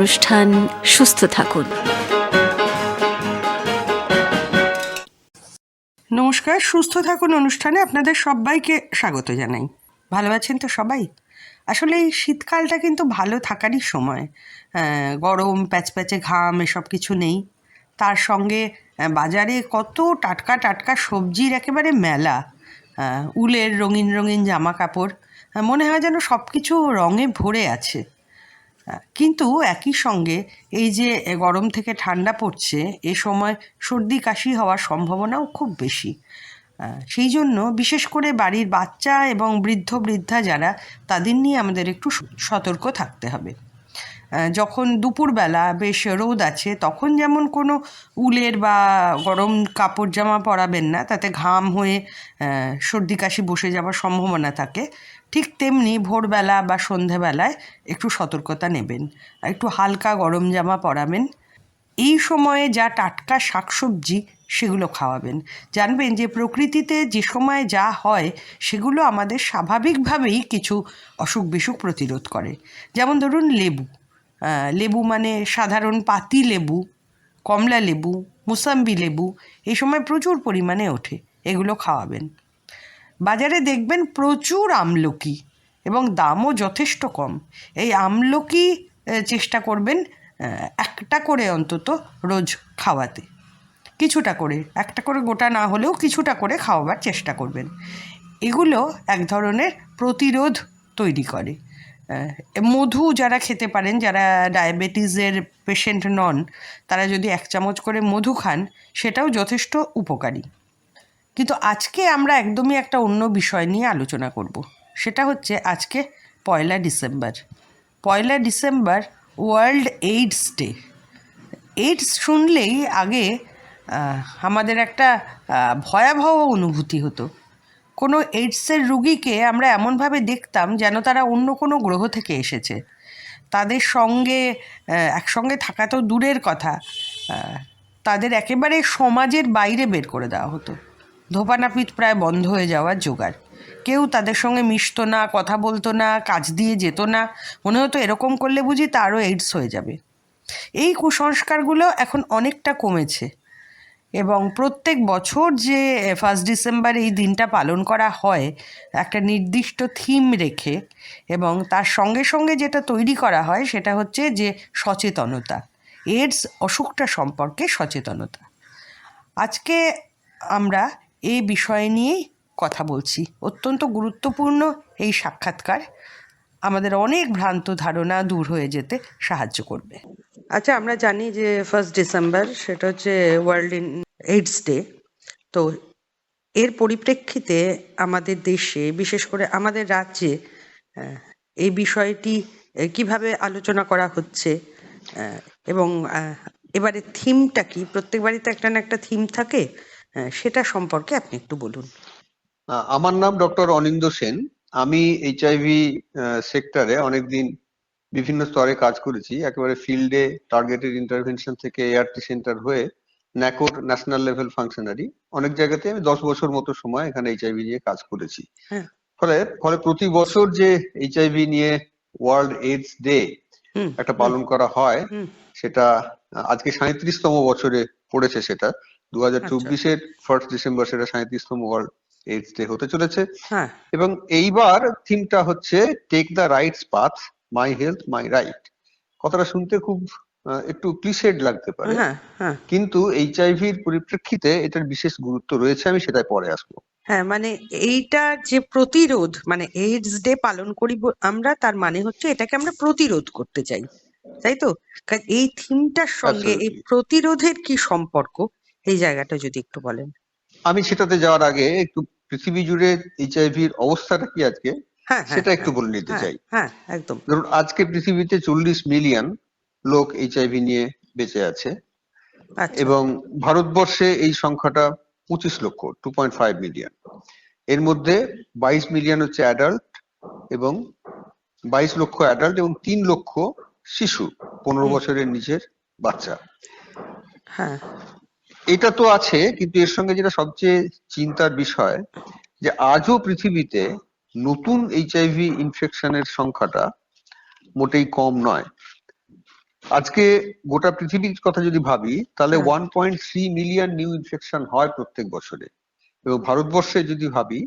অনুষ্ঠান সুস্থ থাকুন। নমস্কার, সুস্থ থাকুন অনুষ্ঠানে আপনাদের সবাইকে স্বাগত জানাই। ভালো আছেন তো সবাই? আসলে এই শীতকালটা কিন্তু ভালো থাকারই সময়। গরম, প্যাচপ্যাচে ঘাম এসব কিছু নেই। তার সঙ্গে বাজারে কত টাটকা টাটকা সবজির একেবারে মেলা। উলের রঙিন রঙিন জামা কাপড়, মনে হয় যেন সব কিছু রঙে ভরে আছে। কিন্তু একই সঙ্গে এই যে গরম থেকে ঠান্ডা পড়ছে, এ সময় সর্দি কাশি হওয়ার সম্ভাবনাও খুব বেশি। সেই জন্য বিশেষ করে বাড়ির বাচ্চা এবং বৃদ্ধ বৃদ্ধা যারা, তাদের নিয়ে আমাদের একটু সতর্ক থাকতে হবে। যখন দুপুরবেলা বেশ রোদ আছে, তখন যেমন কোনো উলের বা গরম কাপড় জামা পরাবেন না, তাতে ঘাম হয়ে সর্দি কাশি বসে যাওয়ার সম্ভাবনা থাকে। ঠিক তেমনি ভোরবেলা বা সন্ধেবেলায় একটু সতর্কতা নেবেন, একটু হালকা গরম জামা পরাবেন। এই সময়ে যা টাটকা শাকসবজি সেগুলো খাওয়াবেন। জানবেন যে প্রকৃতিতে যে সময় যা হয় সেগুলো আমাদের স্বাভাবিকভাবেই কিছু অসুখ বিসুখ প্রতিরোধ করে। যেমন ধরুন লেবু মানে সাধারণ পাতি লেবু, কমলা লেবু, মুসাম্বি লেবু এই সময় প্রচুর পরিমাণে ওঠে, এগুলো খাওয়াবেন। বাজারে দেখবেন প্রচুর আমলকি এবং দামও যথেষ্ট কম। এই আমলকি চেষ্টা করবেন একটা করে অন্তত রোজ খাওয়াতে, কিছুটা করে, একটা করে গোটা না হলেও কিছুটা করে খাওয়াবার চেষ্টা করবেন। এগুলো এক ধরনের প্রতিরোধ তৈরি করে। মধু যারা খেতে পারেন, যারা ডায়াবেটিসের পেশেন্ট নন, তারা যদি 1 চামচ করে মধু খান, সেটাও যথেষ্ট উপকারী। কিন্তু আজকে আমরা একদমই একটা অন্য বিষয় নিয়ে আলোচনা করব। সেটা হচ্ছে আজকে 1 December. 1 December world AIDS day. AIDS শুনলেই আগে আমাদের একটা ভয়াবহ অনুভূতি হতো। কোনো এইডসের রুগীকে আমরা এমনভাবে দেখতাম যেন তারা অন্য কোনো গ্রহ থেকে এসেছে। তাদের সঙ্গে একসঙ্গে থাকা তো দূরের কথা, তাদের একেবারে সমাজের বাইরে বের করে দেওয়া হতো। ধোপানাপিঠ প্রায় বন্ধ হয়ে যাওয়ার জোগাড়। কেউ তাদের সঙ্গে মিশতো না, কথা বলতো না, কাজ দিয়ে যেত না। মনে হতো এরকম করলে বুঝি তারও এইডস হয়ে যাবে। এই কুসংস্কারগুলো এখন অনেকটা কমেছে এবং প্রত্যেক বছর যে 1 ডিসেম্বর এই দিনটা পালন করা হয় একটা নির্দিষ্ট থিম রেখে, এবং তার সঙ্গে সঙ্গে যেটা তৈরি করা হয় সেটা হচ্ছে যে সচেতনতা, এইডস অসুখটা সম্পর্কে সচেতনতা। আজকে আমরা এই বিষয় নিয়েই কথা বলছি। অত্যন্ত গুরুত্বপূর্ণ এই সাক্ষাৎকার আমাদের অনেক ভ্রান্ত ধারণা দূর হয়ে যেতে সাহায্য করবে। আচ্ছা, আমরা জানি যে 1 ডিসেম্বর সেটা হচ্ছে ওয়ার্ল্ড এইডস ডে। তো এর পরিপ্রেক্ষিতে আমাদের দেশে, বিশেষ করে আমাদের রাজ্যে, এই বিষয়টি কিভাবে আলোচনা করা হচ্ছে এবং এবারে থিমটা কি? প্রত্যেক বাড়িতে একটা না একটা থিম থাকে, সেটা সম্পর্কে আপনি একটু বলুন। আমার নাম ডক্টর অনিন্দ সেন। আমি এইচআইভি সেক্টরে অনেকদিন বিভিন্ন স্তরে কাজ করেছি, একেবারে ফিল্ডে, টার্গেটেড ইন্টারভেনশন থেকে এআরটি সেন্টার হয়ে ন্যাকোর ন্যাশনাল লেভেল ফাংশনারি, অনেক জায়গাতে আমি 10 বছর মতো সময় এখানে এইচআইভি নিয়ে কাজ করেছি। ফলে প্রতি বছর যে এইচআইভি নিয়ে ওয়ার্ল্ড এইডস ডে একটা পালন করা হয়, সেটা আজকে 37তম বছরে পড়েছে। সেটা 2024-এর 1 ডিসেম্বর সেটা 37তম ওয়ার্ল্ড এইডস ডে হতে চলেছে। এবং এইবার থিমটা হচ্ছে take the rights path, my health my right. কথাটা শুনতে খুব একটু ক্লিশেড লাগতে পারে, কিন্তু এইচআইভির পরিপ্রেক্ষিতে এটার বিশেষ গুরুত্ব রয়েছে, আমি সেটাই পরে আসবো। মানে এইটা যে প্রতিরোধ, মানে এইডস ডে পালন করি আমরা, তার মানে হচ্ছে এটাকে আমরা প্রতিরোধ করতে চাই, তাই তো? এই থিমটার সঙ্গে এই প্রতিরোধের কি সম্পর্ক, এই জায়গাটা যদি একটু বলেন। আমি সেটাতে যাওয়ার আগে একটু পৃথিবী জুড়ে এইচআইভির অবস্থাটা কি আজকে সেটা একটু বলে নিতে চাই। একদম। ধরুন, আজকে পৃথিবীতে 40 মিলিয়ন লোক এইচআইভি নিয়ে বেঁচে আছে, এবং ভারতবর্ষে এই সংখ্যাটা 25 লক্ষ, 2.5 মিলিয়ন। এর মধ্যে 22 মিলিয়ন হচ্ছে অ্যাডাল্ট, এবং 22 লক্ষ অ্যাডাল্ট এবং 3 লক্ষ শিশু, 15 বছরের নিচের বাচ্চা। এটা তো আছে, কিন্তু এর সঙ্গে যেটা সবচেয়ে চিন্তার বিষয়, যে আজও পৃথিবীতে নতুন এইচআইভি ইনফেকশনের সংখ্যাটা মোটেই কম নয়। আজকে গোটা পৃথিবীর কথা যদি ভাবি তাহলে হ্যাঁ 1.3 মিলিয়ন নিউ ইনফেকশন হয় প্রত্যেক বছরে, এবং ভারতবর্ষে যদি ভাবি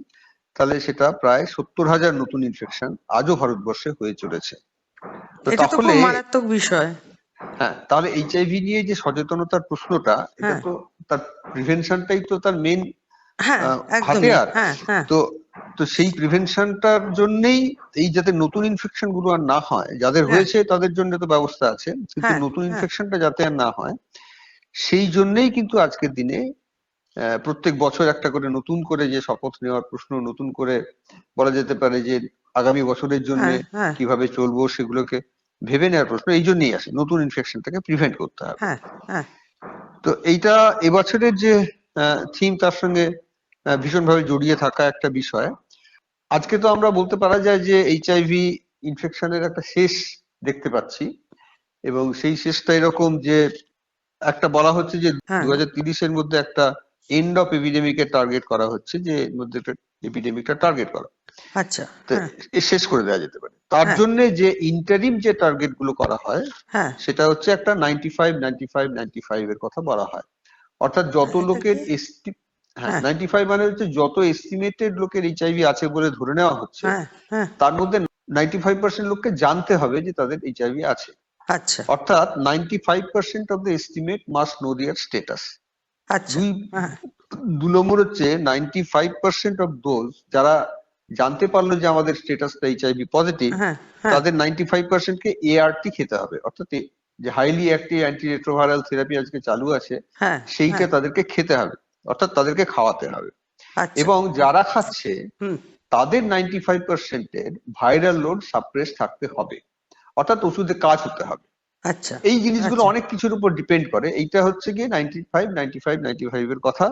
তাহলে সেটা প্রায় 70,000 নতুন ইনফেকশন আজও ভারতবর্ষে হয়ে চলেছে। তো এটা তো তাহলে খুব মারাত্মক বিষয়। হ্যাঁ, তাহলে এইচআইভি নিয়ে যে সচেতনতার প্রশ্নটা, এটা হ্যাঁ তো তার প্রিভেনশনটাই তো তার মেন হ্যাঁ একদমই, হাতিয়ার। হ্যাঁ হ্যাঁ তো তো সেই প্রিভেনশনটার জন্যই এই যাতে নতুন ইনফেকশন গুলো আর না হয়, যাদের হ্যাঁ হয়েছে তাদের জন্য তো ব্যবস্থা আছে, কিন্তু হ্যাঁ নতুন হ্যাঁ ইনফেকশনটা যাতে আর না হয় সেই জন্যই কিন্তু আজকের দিনে প্রত্যেক বছর একটা করে নতুন করে যে শপথ নেওয়ার প্রশ্ন, নতুন করে বলা যেতে পারে যে আগামী বছরের জন্য হ্যাঁ হ্যাঁ কিভাবে চলবো সেগুলোকে ভেবে নেওয়ার প্রশ্ন এই জন্যই আসে, নতুন ইনফেকশনটাকে প্রিভেন্ট করতে হবে। হ্যাঁ হ্যাঁ তো এইটা এবছরের যে থিম তার সঙ্গে ভীষণভাবে জড়িয়ে থাকা একটা বিষয়। আজকে তো আমরা বলতে পারা যায় যে এইচআইভি ইনফেকশনের একটা শেষ দেখতে পাচ্ছি, এবং সেই শেষটা এরকম যে একটা বলা হচ্ছে যে হ্যাঁ 2030-এর মধ্যে একটা এন্ড অফ এপিডেমিকের টার্গেট করা হচ্ছে, যে এর মধ্যে একটা এপিডেমিকটা টার্গেট করা, আচ্ছা তো হ্যাঁ এ শেষ করে দেওয়া যেতে পারে। তার হ্যাঁ জন্য যে ইন্টারিম যে টার্গেট গুলো করা হয় হ্যাঁ সেটা হচ্ছে একটা 95 95 95 এর কথা বলা হয়। অর্থাৎ যত এটা লোকের কি? হ্যাঁ, হ্যাঁ 95 মানে হচ্ছে যত এস্টিমেটেড লোকের এইচআইভি আছে বলে ধরে নেওয়া হচ্ছে, হ্যাঁ হ্যাঁ তার মধ্যে 95% লোককে জানতে হবে যে তাদের এইচআইভি আছে। আচ্ছা অর্থাৎ 95% of the estimate must know their status. আচ্ছা দুই হ্যাঁ দু নম্বর হচ্ছে 95% অফ দোজ যারা জানতে পারলো যে আমাদের স্টেটাসটা এইচআইভি পজিটিভ, হ্যাঁ হ্যাঁ তাদের 95% কে এআরটি খেতে হবে। অর্থাৎ যে হাইলি অ্যাক্টিভ অ্যান্টিরেট্রোভাইরাল থেরাপি আজকে চালু আছে হ্যাঁ সেইটা হ্যাঁ তাদেরকে খেতে হবে, অর্থাৎ তাদেরকে খাওয়াতে হবে। আচ্ছা এবং যারা খাচ্ছে হুম তাদের 95%-এর ভাইরাল লোড সাপ্রেস থাকতে হবে, অর্থাৎ ওষুধে কাজ হতে হবে। আচ্ছা এই জিনিসগুলো আচ্ছা অনেক কিছুর উপর ডিপেন্ড করে। এইটা হচ্ছে গিয়ে 95 95 95 এর কথা।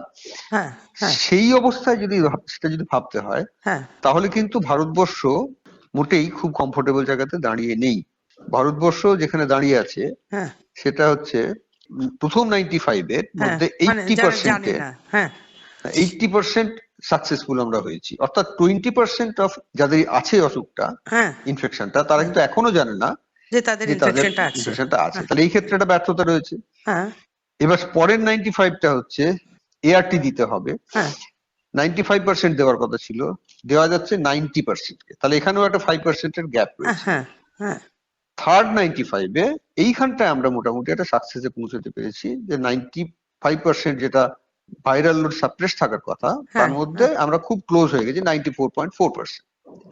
হ্যাঁ হ্যাঁ সেই অবস্থায় যদি সেটা যদি ভাবতে হয় হ্যাঁ তাহলে কিন্তু ভারতবর্ষ মোটেই খুব কমফোর্টেবল জায়গাতে দাঁড়িয়ে নেই। ভারতবর্ষ যেখানে দাঁড়িয়ে আছে হ্যাঁ সেটা হচ্ছে প্রথম 95 এর হ্যাঁ মধ্যে মানে যারা জানে না, হ্যাঁ 80% সাকসেসফুল আমরা হয়েছি। অর্থাৎ 20% অফ যাদের আছে অসুখটা, হ্যাঁ ইনফেকশনটা, তারা কিন্তু এখনো জানে না যে তাদের যে তাদের ইনফেকশনটা আছে। ইনফেকশনটা আছে। হ্যাঁ তাহলে এই ক্ষেত্রে একটা ব্যর্থতা রয়েছে। হ্যাঁ এবার পরের 95টা হচ্ছে এআরটি দিতে হবে। হ্যাঁ 95% দেওয়ার কথা ছিল, দেওয়া যাচ্ছে 90% কে, তাহলে এখানেও একটা 5% এর গ্যাপ হ্যাঁ রয়েছে। হ্যাঁ হ্যাঁ থার্ড 95-এ এইখানটায় আমরা মোটামুটি একটা সাকসেসে পৌঁছতে পেরেছি, যে 95% যেটা ভাইরাল লোড সাপ্রেস থাকার কথা তার হ্যাঁ মধ্যে হ্যাঁ আমরা খুব ক্লোজ হয়ে গেছি 94.4%।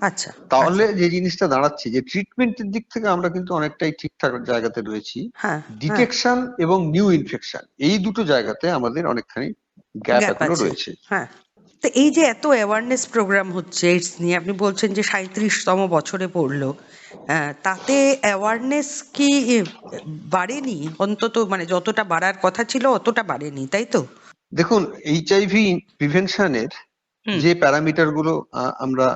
আচ্ছা তাহলে আচ্ছা যে জিনিসটা দাঁড়াচ্ছে যে ট্রিটমেন্টের দিক থেকে আমরা কিন্তু অনেকটাই ঠিকঠাক জায়গাতে রয়েছি। হ্যাঁ হ্যাঁ ডিটেকশন এবং নিউ ইনফেকশন এই দুটো জায়গাতে আমাদের অনেকখানি গ্যাপ গ্যাপ এখনো আছে, রয়েছে। হ্যাঁ। তো এই যে এত অ্যাওয়ারনেস প্রোগ্রাম হচ্ছে এইডস নিয়ে, আপনি বলছেন যে 37তম বছরে পড়লো, তাতে অ্যাওয়ারনেস কি বাড়েনি? অন্তত মানে যতটা বাড়ার কথা ছিল অতটা বাড়েনি, তাই তো? দেখুন, এইচআইভি প্রিভেনশনের হুম যে প্যারামিটার গুলো আমরা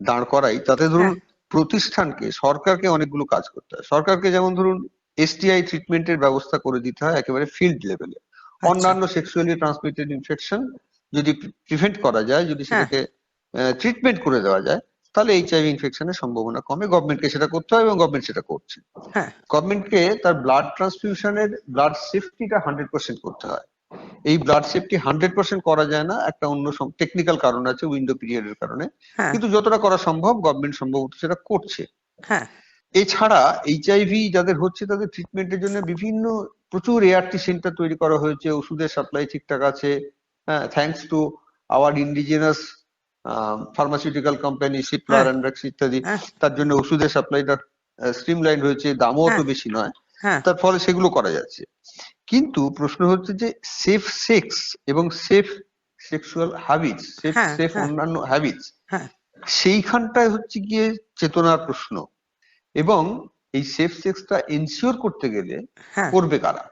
দাঁড় করাই, তাতে ধরুন হ্যাঁ প্রতিষ্ঠানকে, সরকারকে অনেকগুলো কাজ করতে হয়। সরকারকে যেমন ধরুন এসটিআই ট্রিটমেন্টের ব্যবস্থা করে দিতে হয় একেবারে ফিল্ড লেভেলে। আচ্ছা অন্যান্য সেক্সুয়ালি ট্রান্সমিটেড ইনফেকশন যদি প্রিভেন্ট করা যায়, যদি হ্যাঁ সেটাকে ট্রিটমেন্ট করে দেওয়া যায়, তাহলে এইচআইভি ইনফেকশনের সম্ভাবনা কমে। গভর্নমেন্টকে সেটা করতে হয় এবং গভর্নমেন্ট সেটা করছে। হ্যাঁ গভর্নমেন্টকে তার ব্লাড ট্রান্সফিউশনের ব্লাড সেফটিটা 100% করতে হয়। এই ব্লাড সেফটি 100% করা যায় না, একটা অন্য টেকনিক্যাল কারণ আছে, উইন্ডো পিরিয়ডের কারণে। হ্যাঁ কিন্তু যতটা করা সম্ভব গভর্নমেন্ট সম্ভবত সেটা করছে। হ্যাঁ এছাড়া এইচআইভি যাদের হচ্ছে তাদের ট্রিটমেন্টের জন্য বিভিন্ন প্রচুর এআরটি সেন্টার তৈরি করা হয়েছে, ওষুধের সাপ্লাই ঠিকঠাক আছে, হ্যাঁ, thanks to our indigenous pharmaceutical company Cipla, হ্যাঁ র্যান্ড্রাক্স ইত্যাদি। হ্যাঁ তার জন্য ওষুধের সাপ্লাইটা স্ট্রিমলাইন হয়েছে, দামও অত হ্যাঁ বেশি নয়। হ্যাঁ তার ফলে সেগুলো করা যাচ্ছে। কিন্তু প্রশ্ন হচ্ছে যে সেফ সেক্স এবং সেফ সেক্সুয়াল হ্যাবিটস, সেফ হ্যাঁ সেফ হ্যাঁ অন্যান্য হ্যাবিটস, হ্যাঁ সেইখানটায় হচ্ছে গিয়ে চেতনার প্রশ্ন। এবং এই সেফ সেক্সটা এনশিওর করতে গেলে হ্যাঁ করবে কারা?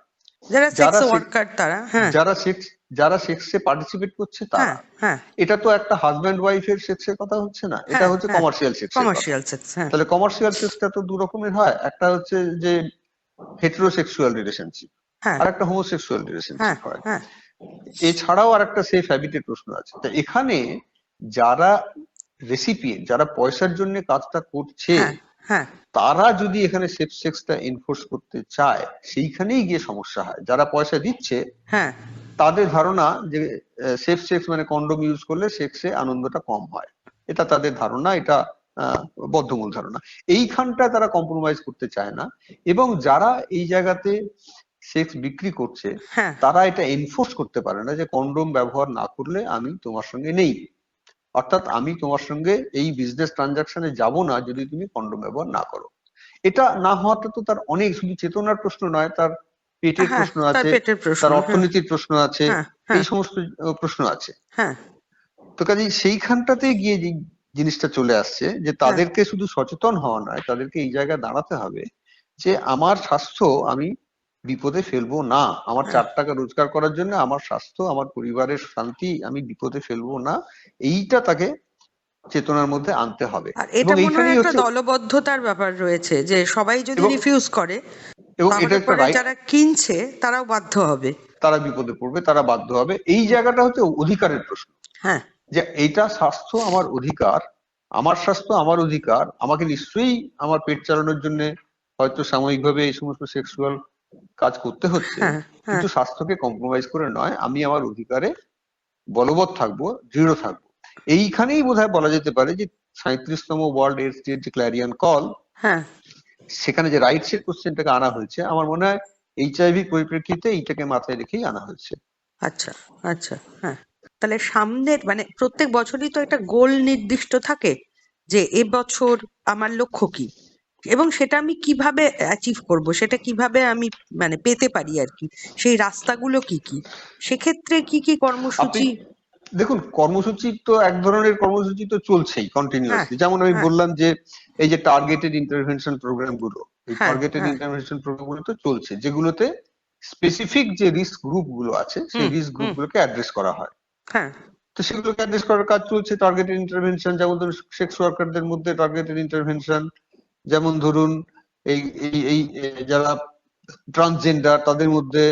যারা সেক্স যারা ওয়ার্কার তারা, হ্যাঁ যারা সেক্স যারা সেক্সে পার্টিসিপেট করছে হ্যাঁ তারা। হ্যাঁ এটা তো একটা হাজব্যান্ড ওয়াইফের সেক্সের কথা হচ্ছে না, এটা হ্যাঁ হচ্ছে হ্যাঁ কমার্শিয়াল সেক্সের কথা। কমার্শিয়াল সেক্স, হ্যাঁ তাহলে কমার্শিয়াল সেক্সটা তো দু রকমের হয়, একটা হচ্ছে যে হেটেরোসেক্সুয়াল রিলেশনশিপ, হ্যাঁ আর একটা হোমোসেক্সুয়াল হ্যাঁ রিলেশনশিপ হয়। হ্যাঁ এছাড়াও আর একটা সেফ হ্যাবিটের প্রশ্ন আছে। তা এখানে যারা রেসিপিয়েন্ট, যারা পয়সার জন্য কাজটা করছে, হ্যাঁ হ্যাঁ তারা যদি এখানে সেফ সেক্সটা এনফোর্স করতে চায়, সেইখানেই গিয়ে সমস্যা হয়। যারা পয়সা দিচ্ছে হ্যাঁ তাদের ধারণা যে সেফ সেক্স মানে কন্ডোম ইউজ করলে সেক্সে আনন্দটা কম হয়, এটা তাদের ধারণা, এটা আহ, বদ্ধমূল ধারণা। এইখানটা তারা কম্প্রোমাইজ করতে চায় না। এবং যারা এই জায়গাতে সেক্স বিক্রি করছে হ্যাঁ তারা এটা এনফোর্স করতে পারে না যে কন্ডোম ব্যবহার না করলে আমি তোমার সঙ্গে নেই, অর্থাৎ আমি তোমার সঙ্গে এই বিজনেস ট্রানজাকশনে যাব না যদি তুমি কন্ডোম ব্যবহার না করো। এটা না হওয়াটা তো তার অনেক, শুধু চেতনার প্রশ্ন নয়, তার পেটের হ্যাঁ, প্রশ্ন তার আছে, পেটের প্রশ্ন, তার হ্যাঁ অর্থনীতির প্রশ্ন আছে, হ্যাঁ এই হ্যাঁ সমস্ত প্রশ্ন আছে। হ্যাঁ তো কাজেই সেইখানটাতে গিয়ে যে জিনিসটা চলে আসছে যে হ্যাঁ তাদেরকে শুধু সচেতন হওয়া নয়, তাদেরকে এই জায়গায় দাঁড়াতে হবে যে আমার স্বাস্থ্য আমি বিপদে ফেলবো না, আমার হ্যাঁ 4 টাকা রোজগার করার জন্য আমার স্বাস্থ্য, আমার পরিবারের শান্তি আমি বিপদে ফেলবো না, এইটা তাকে চেতনার মধ্যে আনতে হবে। আর এবং এটা মনে হয় এইখানেই একটা হচ্ছে, দলবদ্ধতার ব্যাপার রয়েছে, যে সবাই যদি এবং রিফিউজ করে এটা তাহলে একটা পরে রাইট, যারা কিনছে তারাও বাধ্য হবে। তারা বিপদে পড়বে, তারা বাধ্য হবে। এই জায়গাটা হচ্ছে অধিকারের প্রশ্ন, হ্যাঁ যে এইটা স্বাস্থ্য আমার অধিকার, আমার স্বাস্থ্য আমার অধিকার, আমাকে নিশ্চয়ই আমার পেট চালানোর জন্য হয়তো সাময়িকভাবে এই সমস্ত সেক্সুয়াল কাজ করতে হচ্ছে, হ্যাঁ হ্যাঁ কিন্তু স্বাস্থ্যকে কম্প্রোমাইজ করে নয়, আমি আমার অধিকারে বলবৎ থাকবো, দৃঢ় থাকবো। এইখানেই বোধহয় বলা যেতে পারে যে 37তম ওয়ার্ল্ড এইডস ডে যে ক্ল্যারিয়ন কল, হ্যাঁ সেখানে যে রাইটস এর কোশ্চেনটাকে আনা হয়েছে, আমার মনে হয় এইচআইভি পরিপ্রেক্ষিতে এইটাকে মাথায় রেখেই আনা হয়েছে। আচ্ছা আচ্ছা হ্যাঁ। তাহলে সামনের মানে প্রত্যেক বছরই তো একটা গোল নির্দিষ্ট থাকে, যে এবছর আমার লক্ষ্য কি এবং সেটা আমি কিভাবে অ্যাচিভ করব, সেটা কিভাবে আমি মানে পেতে পারি আর কি, সেই রাস্তাগুলো কি কি, সেক্ষেত্রে কি কি আপনি কর্মসূচি। দেখুন, কর্মসূচি তো এক ধরনের কর্মসূচি তো চলছেই হ্যাঁ কন্টিনিউয়াসলি। যেমন আমি হ্যাঁ বললাম যে এই যে টার্গেটেড ইন্টারভেনশন প্রোগ্রাম গুলো, এই হ্যাঁ টার্গেটেড হ্যাঁ ইন্টারভেনশন প্রোগ্রাম গুলো তো চলছে, যেগুলোতে স্পেসিফিক যে রিস্ক গ্রুপ গুলো আছে সেই হুম রিস্ক গ্রুপ হুম গুলোকে অ্যাড্রেস করা হয়। হ্যাঁ তো সেগুলোকে অ্যাড্রেস করার কাজ চলছে, টার্গেটেড ইন্টারভেনশন। যেমন ধরুন সেক্স ওয়ার্কারদের মধ্যে টার্গেটেড ইন্টারভেনশন, যেমন ধরুন এই এই এই যারা ট্রান্সজেন্ডার তাদের মধ্যে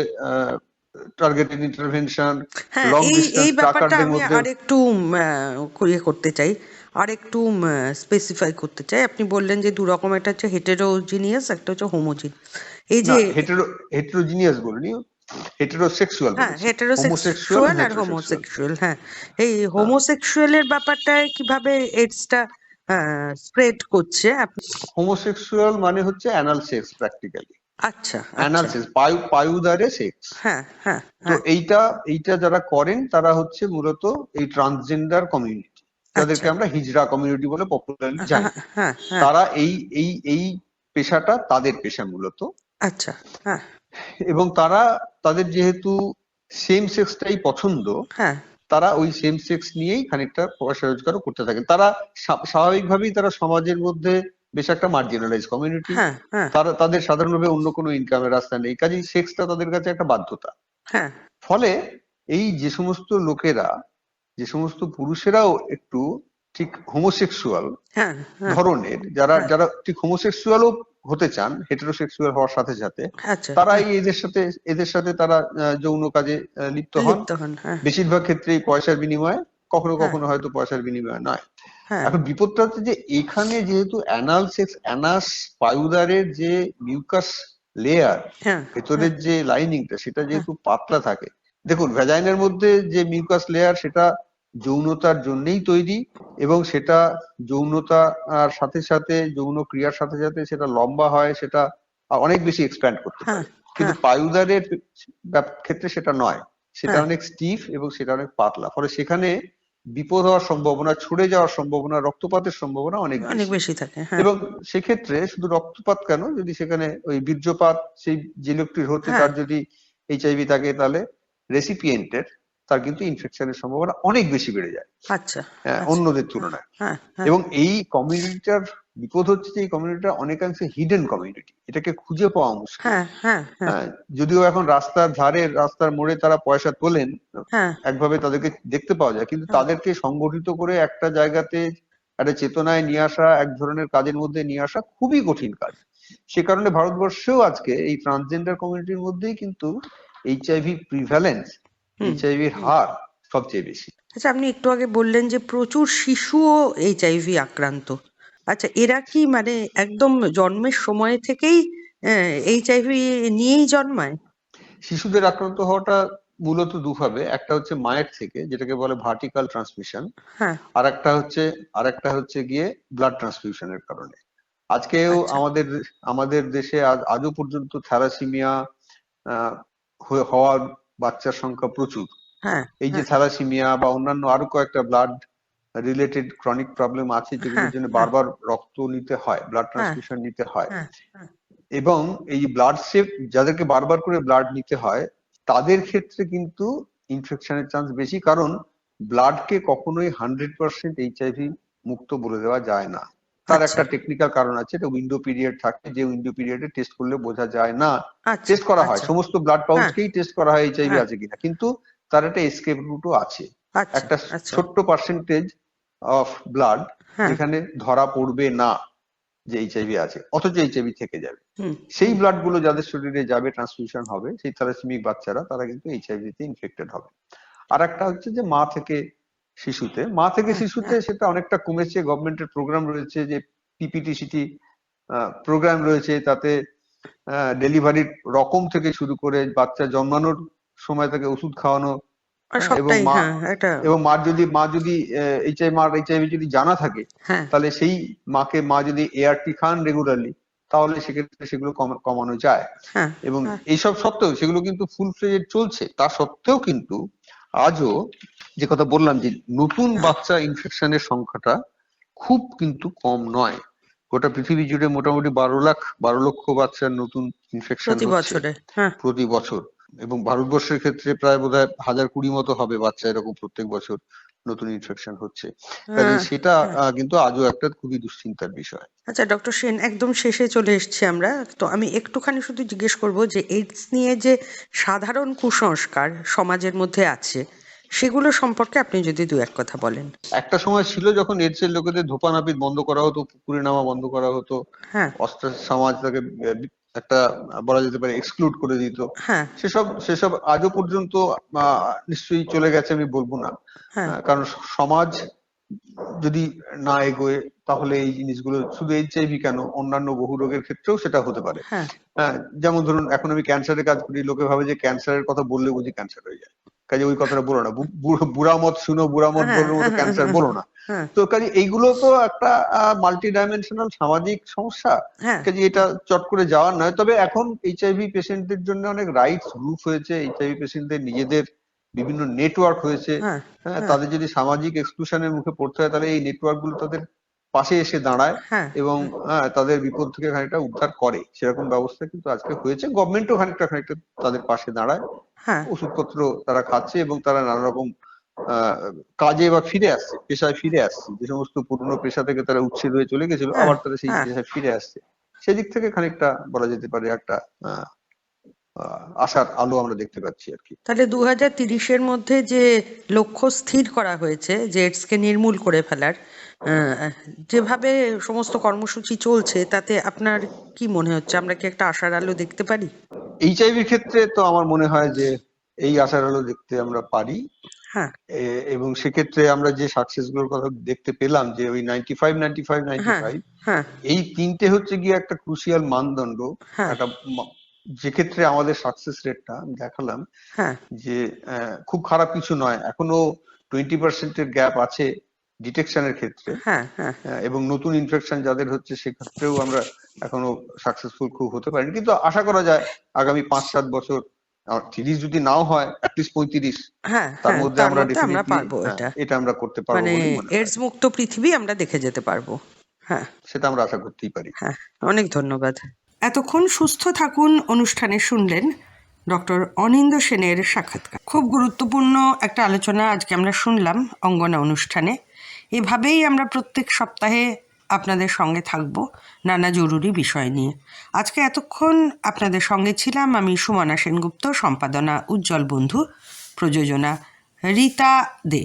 টার্গেটেড ইন্টারভেনশন, হ্যাঁ, লং এই ডিস্টেন্স এই ব্যাপারটা ট্রাকারদের আমি মধ্যে। আরেকটু ইয়ে করতে চাই, আরেকটু স্পেসিফাই করতে চাই। আপনি বললেন যে দু রকম, একটা হচ্ছে হেটেরোজিনিয়াস, একটা হচ্ছে হোমোজিন। এই না, যে হেটেরোজিনিয়াস বলিনি, হেটেরোসেক্সুয়াল হ্যাঁ, বলেছি, হোমোসেক্সুয়াল হেটেরোসেক্সুয়াল আর আর হেটেরোসেক্সুয়াল। হোমোসেক্সুয়াল, হ্যাঁ। এই হোমোসেক্সুয়ালের ব্যাপারটায় কিভাবে এডসটা স্প্রেড করছে আপনি। হোমোসেক্সুয়াল মানে হচ্ছে অ্যানাল সেক্স প্র্যাকটিক্যালি, আচ্ছা অ্যানাল আচ্ছা সেক্স, পায়ুদারে সেক্স। হ্যাঁ হ্যাঁ তো হ্যাঁ এইটা এইটা যারা করেন তারা হচ্ছে মূলত এই ট্রান্সজেন্ডার কমিউনিটি, আচ্ছা যাদেরকে আমরা হিজড়া কমিউনিটি বলে পপুলারলি হ্যাঁ জানি। হ্যাঁ হ্যাঁ তারা এই পেশাটা তাদের পেশা মূলত। আচ্ছা হ্যাঁ এবং তারা, তাদের যেহেতু সেম সেক্সটাই পছন্দ, হ্যাঁ তারা ওই সেম সেক্স নিয়েই খানিকটা পয়সা রোজগারও করতে থাকেন। তারা স্বাভাবিকভাবেই তারা সমাজের মধ্যে বেশ একটা মার্জিনালাইজ কমিউনিটি, হ্যাঁ হ্যাঁ তারা, তাদের সাধারণভাবে অন্য কোনো ইনকামের রাস্তা নেই, কাজেই সেক্সটা তাদের কাছে একটা বাধ্যতা। হ্যাঁ ফলে এই যে সমস্ত লোকেরা, যে সমস্ত পুরুষেরাও একটু ঠিক হোমোসেক্সুয়াল হ্যাঁ হ্যাঁ ধরনের, যারা হ্যাঁ যারা ঠিক হোমোসেক্সুয়ালও হতে চান হেটেরোসেক্সুয়াল হওয়ার সাথে সাথে, আচ্ছা তারা হ্যাঁ, এদের সাথে তারা যৌন কাজে লিপ্ত হন। লিপ্ত হন, হ্যাঁ বেশিরভাগ ক্ষেত্রেই পয়সার বিনিময়ে, কখনো হ্যাঁ কখনো হয়তো পয়সার বিনিময়ে নয়। হ্যাঁ এখন বিপদটা হচ্ছে যে এখানে যেহেতু অ্যানাল সেক্স, অ্যানাস পায়ুদারের যে মিউকাস লেয়ার, হ্যাঁ হ্যাঁ ভেতরের যে লাইনিংটা সেটা হ্যাঁ যেহেতু পাতলা থাকে। দেখুন, ভ্যাজাইনের মধ্যে যে মিউকাস লেয়ার সেটা যৌনতার জন্যই তৈরি, এবং সেটা যৌনতা আর সাথে সাথে, যৌন ক্রিয়ার সাথে সাথে সেটা লম্বা হয়, সেটা অনেক বেশি এক্সপ্যান্ড করতে হ্যাঁ পারে। কিন্তু হ্যাঁ পায়ুদারের ক্ষেত্রে সেটা নয়, সেটা হ্যাঁ অনেক স্টিফ এবং সেটা অনেক পাতলা, ফলে সেখানে বিপদ হওয়ার সম্ভাবনা, ছড়ে যাওয়ার সম্ভাবনা, রক্তপাতের সম্ভাবনা অনেক অনেক বেশি। বেশি থাকে, হ্যাঁ এবং সেক্ষেত্রে শুধু রক্তপাত কেন, যদি সেখানে ওই বীর্যপাত, সেই যে লোকটির হচ্ছে হ্যাঁ তার যদি এইচআইভি থাকে, তাহলে রেসিপিয়েন্টের, তার কিন্তু ইনফেকশনের সম্ভাবনা অনেক বেশি বেড়ে যায় আচ্ছা আচ্ছা অন্যদের হ্যাঁ তুলনায়। হ্যাঁ হ্যাঁ এবং এই কমিউনিটিটার বিপদ হচ্ছে যে এই কমিউনিটিটা অনেকাংশে হিডেন কমিউনিটি, এটাকে খুঁজে পাওয়া মুশকিল। হ্যাঁ হ্যাঁ হ্যাঁ যদিও এখন রাস্তার ধারে, রাস্তার মোড়ে তারা পয়সা তোলেন, হ্যাঁ একভাবে তাদেরকে দেখতে পাওয়া যায়, কিন্তু হ্যাঁ তাদেরকে সংগঠিত করে একটা জায়গাতে একটা চেতনায় নিয়ে আসা, এক ধরনের কাজের মধ্যে নিয়ে আসা খুবই কঠিন কাজ। সে কারণে ভারতবর্ষেও আজকে এই ট্রান্সজেন্ডার কমিউনিটির মধ্যেই কিন্তু এইচআইভি প্রিভ্যালেন্স, হুম এইচআইভির হুম। হার সবচেয়ে বেশি। আচ্ছা, আপনি একটু আগে বললেন যে প্রচুর শিশুও এইচআইভি আক্রান্ত, আচ্ছা, এরা কি মানে একদম জন্মের সময় থেকেই এইচআইভি নিয়েই জন্মায়? শিশুদের আক্রান্ত হওয়াটা মূলত দুভাবে, একটা হচ্ছে মায়ের থেকে, যেটাকে বলে ভার্টিক্যাল ট্রান্সমিশন, হ্যাঁ। আর একটা হচ্ছে গিয়ে ব্লাড ট্রান্সফিউশনের কারণে। আজকেও আচ্ছা। আমাদের দেশে আজও পর্যন্ত থ্যালাসিমিয়া হওয়ার বাচ্চার সংখ্যা প্রচুর। হ্যাঁ। এই যে হ্যাঁ। থ্যালাসিমিয়া বা অন্যান্য আরো কয়েকটা ব্লাড রিলেটেড ক্রনিক প্রবলেম আছে, হ্যাঁ। যেগুলোর জন্য হ্যাঁ। বারবার রক্ত নিতে হয়, ব্লাড হ্যাঁ। ট্রান্সফিউশন নিতে হয়। হ্যাঁ। হ্যাঁ। এবং এই ব্লাড সেভ যাদেরকে বারবার করে ব্লাড নিতে হয়, তাদের ক্ষেত্রে কিন্তু ইনফেকশনের চান্স বেশি, কারণ ব্লাডকে কখনোই 100% এইচআইভি মুক্ত বলে দেওয়া যায় না। তার আচ্ছা। একটা টেকনিক্যাল কারণ আছে, এটা উইন্ডো পিরিয়ড থাকে, যে উইন্ডো পিরিয়ডে টেস্ট করলে বোঝা যায় না। আচ্ছা। টেস্ট করা হয়, আচ্ছা। সমস্ত ব্লাড হ্যাঁ। পাউচকেই টেস্ট করা হয় এইচআইভি হ্যাঁ। আছে কিনা, কিন্তু তার একটা এসকেপ রুটও আছে। আচ্ছা। একটা আচ্ছা। ছোট্ট পার্সেন্টেজ অফ ব্লাড হ্যাঁ। যেখানে ধরা পড়বে না যে এইচআইভি আছে, অথচ এইচআইভি থেকে যাবে। হুম। সেই ব্লাড গুলো যাদের শরীরে যাবে, ট্রান্সফিউশন হবে, সেই থ্যালাসেমিক বাচ্চারা, তারা কিন্তু এইচআইভি তে ইনফেক্টেড হবে। আর একটা হচ্ছে যে মা থেকে শিশুতে, হ্যাঁ। হ্যাঁ। সেটা অনেকটা কমেছে। গভর্নমেন্টের প্রোগ্রাম রয়েছে, যে পিপিটিসিটি প্রোগ্রাম রয়েছে, তাতে ডেলিভারির রকম থেকে শুরু করে বাচ্চা জন্মানোর সময় তাকে ওষুধ খাওয়ানো, আর এবং সবটাই, হ্যাঁ, এটা। মা যদি এইচআইভি যদি জানা থাকে, হ্যাঁ। তাহলে সেই মা যদি এআরটি খান রেগুলারলি, তাহলে সেক্ষেত্রে সেগুলো কমানো যায়। হ্যাঁ। এবং হ্যাঁ। এইসব সত্ত্বেও সেগুলো কিন্তু ফুল ফ্লেজেড চলছে। তা সত্ত্বেও কিন্তু আজও, যে কথা বললাম, যে নতুন বাচ্চা ইনফেকশনের সংখ্যাটা খুব কিন্তু কম নয়। গোটা পৃথিবী জুড়ে মোটামুটি 12 লক্ষ বাচ্চার নতুন ইনফেকশন প্রতি হচ্ছে বছরে। হ্যাঁ। প্রতি বছর। এবং ভারতবর্ষের ক্ষেত্রে প্রায় বোধহয় 1020 মতো হবে বাচ্চা এরকম প্রত্যেক বছর নতুন ইনফেকশন হচ্ছে। কাজে হ্যাঁ। সেটা হ্যাঁ। কিন্তু আজও একটা খুবই দুশ্চিন্তার বিষয়। আচ্ছা ডক্টর সেন, একদম শেষে চলে এসেছি আমরা, তো আমি একটুখানি শুধু জিজ্ঞেস করব যে এইডস নিয়ে যে সাধারণ কুসংস্কার সমাজের মধ্যে আছে, সেগুলো সম্পর্কে আপনি যদি দু এক কথা বলেন। একটা সময় ছিল যখন এডস এর লোকেদের ধোপানাপিত বন্ধ করা হতো, পুকুরে নামা বন্ধ করা হতো, হ্যাঁ। অস্ত্র সমাজ তাকে একটা বলা যেতে পারে এক্সক্লুড করে দিত। হ্যাঁ। সেসব আজও পর্যন্ত নিশ্চয়ই চলে গেছে, আমি বলবো না। হ্যাঁ। কারণ সমাজ যদি না এগোয়, তাহলে এই জিনিসগুলো, শুধু এইচআইভি কেন, অন্যান্য বহু রোগের ক্ষেত্রেও সেটা হতে পারে। হ্যাঁ। যেমন ধরুন, এখন আমি ক্যান্সারের কাজ করি, লোকে ভাবে যে ক্যান্সারের কথা বললে বুঝি ক্যান্সার হয়ে যায়, কাজে ওই কথাটা বলো না। বুড়া মত শুনো, বুড়া মত হ্যাঁ। বলার মতো ক্যান্সার বলো না। হ্যাঁ। তো কাজে এইগুলো তো একটা মাল্টি ডাইমেনশনাল সামাজিক সমস্যা, হ্যাঁ। কাজে এটা চট করে যাওয়ার নয়। তবে এখন এইচআইভি পেশেন্টদের জন্য অনেক রাইটস গ্রুপ হয়েছে, এইচআইভি পেশেন্টদের নিজেদের বিভিন্ন নেটওয়ার্ক হয়েছে। হ্যাঁ। হ্যাঁ। তাদের যদি সামাজিক এক্সক্লুশনের মুখে পড়তে হয়, তাহলে এই নেটওয়ার্ক গুলো তাদের পাশে এসে দাঁড়ায় হ্যাঁ। এবং তাদের বিপদ থেকে খানিকটা উদ্ধার করে। সেরকম ব্যবস্থা কিন্তু আজকে হয়েছে, গভর্নমেন্টও খানিকটা তাদের পাশে দাঁড়ায়। হ্যাঁ। ওষুধপত্র তারা খাচ্ছে এবং তারা নানা রকম কাজে বা ফিরে আসছে, পেশায় ফিরে আসছে। যে সমস্ত পুরনো পেশা থেকে তারা উচ্ছেদ হয়ে চলে গেছিল, হ্যাঁ। আবার তারা সেই হ্যাঁ। পেশায় ফিরে আসছে। সেদিক থেকে খানিকটা বলা যেতে পারে একটা আশার আলো আমরা দেখতে পাচ্ছি আর কি। তাহলে 2030-এর মধ্যে যে লক্ষ্য স্থির করা হয়েছে যে এডসকে নির্মূল করে ফেলার, যেভাবে সমস্ত কর্মসূচি চলছে, তাতে আপনার কি মনে হচ্ছে, আমরা কি একটা আশার আলো দেখতে পারি? এইচআইভির ক্ষেত্রে তো আমার মনে হয় যে এই আশার আলো দেখতে আমরা পারি। হ্যাঁ। এবং সেক্ষেত্রে আমরা যে সাকসেস গুলোর কথা দেখতে পেলাম, যে ওই 95, 95, হ্যাঁ। 95, হ্যাঁ। এই তিনটে হচ্ছে গিয়ে একটা ক্রুশিয়াল মানদণ্ড। হ্যাঁ। একটা যে ক্ষেত্রে আমাদের সাকসেস রেটটা দেখালাম হ্যাঁ। যে খুব খারাপ কিছু নয়। এখনো 20% এর গ্যাপ আছে ডিটেকশনের ক্ষেত্রে। হ্যাঁ। হ্যাঁ। এবং নতুন ইনফেকশন যাদের হচ্ছে, সেক্ষেত্রেও আমরা এখনো সাকসেসফুল খুব হতে পারিনি, কিন্তু আশা করা যায় আগামী 5-7 বছর, 30 যদি নাও হয়, অ্যাটলিস্ট 35, হ্যাঁ। তার হ্যাঁ, মধ্যে তার আমরা মধ্যে আমরা ডেফিনেটলি পারবো এটা, এটা আমরা করতে পারবো মানে বলেই মনে হয়। এডস মুক্ত পৃথিবী আমরা দেখে যেতে পারবো। হ্যাঁ। সেটা আমরা আশা করতেই পারি। হ্যাঁ, অনেক ধন্যবাদ। এতক্ষণ সুস্থ থাকুন অনুষ্ঠানে শুনলেন ডক্টর অনিন্দ্য সেনের সাক্ষাৎকার। খুব গুরুত্বপূর্ণ একটা আলোচনা আজকে আমরা শুনলাম অঙ্গনা অনুষ্ঠানে। এভাবেই আমরা প্রত্যেক সপ্তাহে আপনাদের সঙ্গে থাকব নানা জরুরি বিষয় নিয়ে। আজকে এতক্ষণ আপনাদের সঙ্গে ছিলাম আমি, সুমনা সেনগুপ্ত, সম্পাদনা উজ্জ্বল বন্ধু, প্রযোজনা রীতা দে।